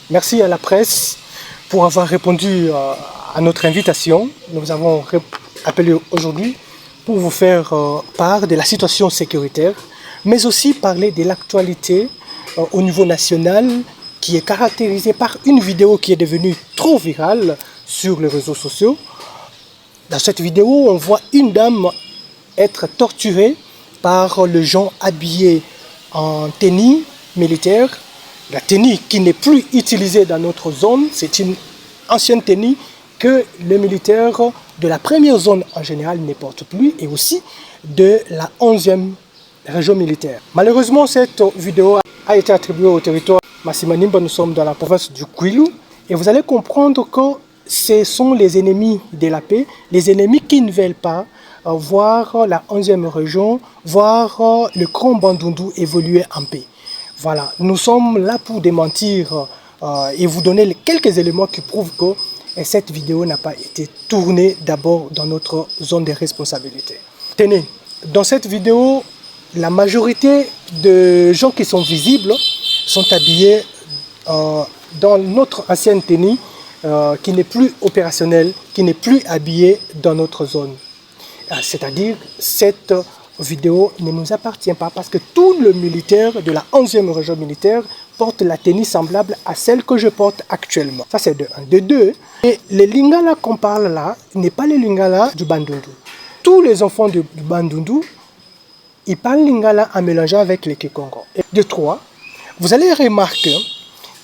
Merci à la presse pour avoir répondu à notre invitation. Nous avons appelé aujourd'hui pour vous faire part de la situation sécuritaire, mais aussi parler de l'actualité au niveau national qui est caractérisée par une vidéo qui est devenue trop virale sur les réseaux sociaux. Dans cette vidéo, on voit une dame être torturée par les gens habillés en tenue militaire. La tenue qui n'est plus utilisée dans notre zone, c'est une ancienne tenue que les militaires de la première zone en général ne portent plus et aussi de la 11e région militaire. Malheureusement, cette vidéo a été attribuée au territoire Masimanimba. Nous sommes dans la province du Kwilu et vous allez comprendre que ce sont les ennemis de la paix, les ennemis qui ne veulent pas voir la 11e région, voir le Grand Bandundu évoluer en paix. Voilà, nous sommes là pour démentir et vous donner quelques éléments qui prouvent que cette vidéo n'a pas été tournée d'abord dans notre zone de responsabilité. Tenez, dans cette vidéo, la majorité de gens qui sont visibles sont habillés dans notre ancienne tenue qui n'est plus opérationnelle, qui n'est plus habillée dans notre zone. C'est-à-dire cette vidéo ne nous appartient pas parce que tous les militaires de la 11e région militaire portent la tenue semblable à celle que je porte actuellement. Ça c'est de 1. De 2, et les lingala qu'on parle là n'est pas les lingala du Bandundu. Tous les enfants du Bandundu, ils parlent lingala en mélangeant avec les Kikongo. Et de 3, vous allez remarquer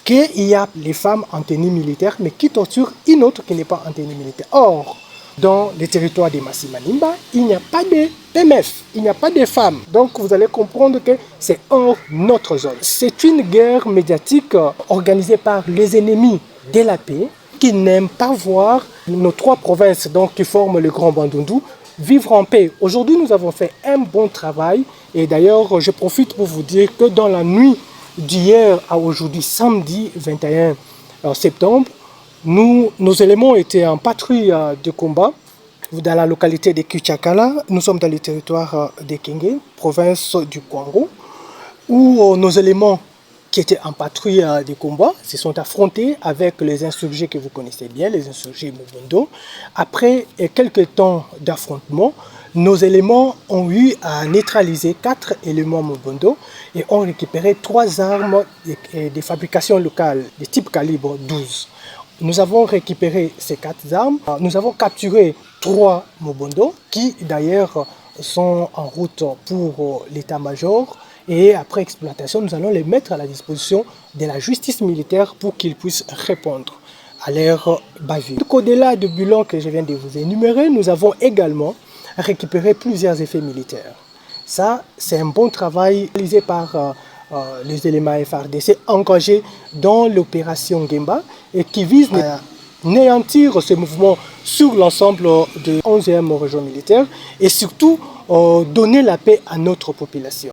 qu'il y a les femmes en tenue militaire mais qui torturent une autre qui n'est pas en tenue militaire. Or, dans les territoires de Masimanimba, il n'y a pas de PMF, il n'y a pas de femmes. Donc vous allez comprendre que c'est hors notre zone. C'est une guerre médiatique organisée par les ennemis de la paix qui n'aiment pas voir nos 3 provinces donc, qui forment le Grand Bandundu vivre en paix. Aujourd'hui, nous avons fait un bon travail et d'ailleurs, je profite pour vous dire que dans la nuit d'hier à aujourd'hui, samedi 21 septembre, nos éléments étaient en patrouille de combat dans la localité de Kichakala. Nous sommes dans le territoire de Kenge, province du Kwango, où nos éléments qui étaient en patrouille de combat se sont affrontés avec les insurgés que vous connaissez bien, les insurgés Mobondo. Après quelques temps d'affrontement, nos éléments ont eu à neutraliser 4 éléments Mobondo et ont récupéré 3 armes de fabrication locale de type calibre 12. Nous avons récupéré ces 4 armes. Nous avons capturé 3 Mobondo qui d'ailleurs sont en route pour l'état-major. Et après exploitation, nous allons les mettre à la disposition de la justice militaire pour qu'ils puissent répondre à leur bavure. Au-delà du bilan que je viens de vous énumérer, nous avons également récupéré plusieurs effets militaires. Ça, c'est un bon travail réalisé par les éléments FARDC engagés dans l'opération Gemba et qui vise à néantir ce mouvement sur l'ensemble de 11e région militaire et surtout donner la paix à notre population.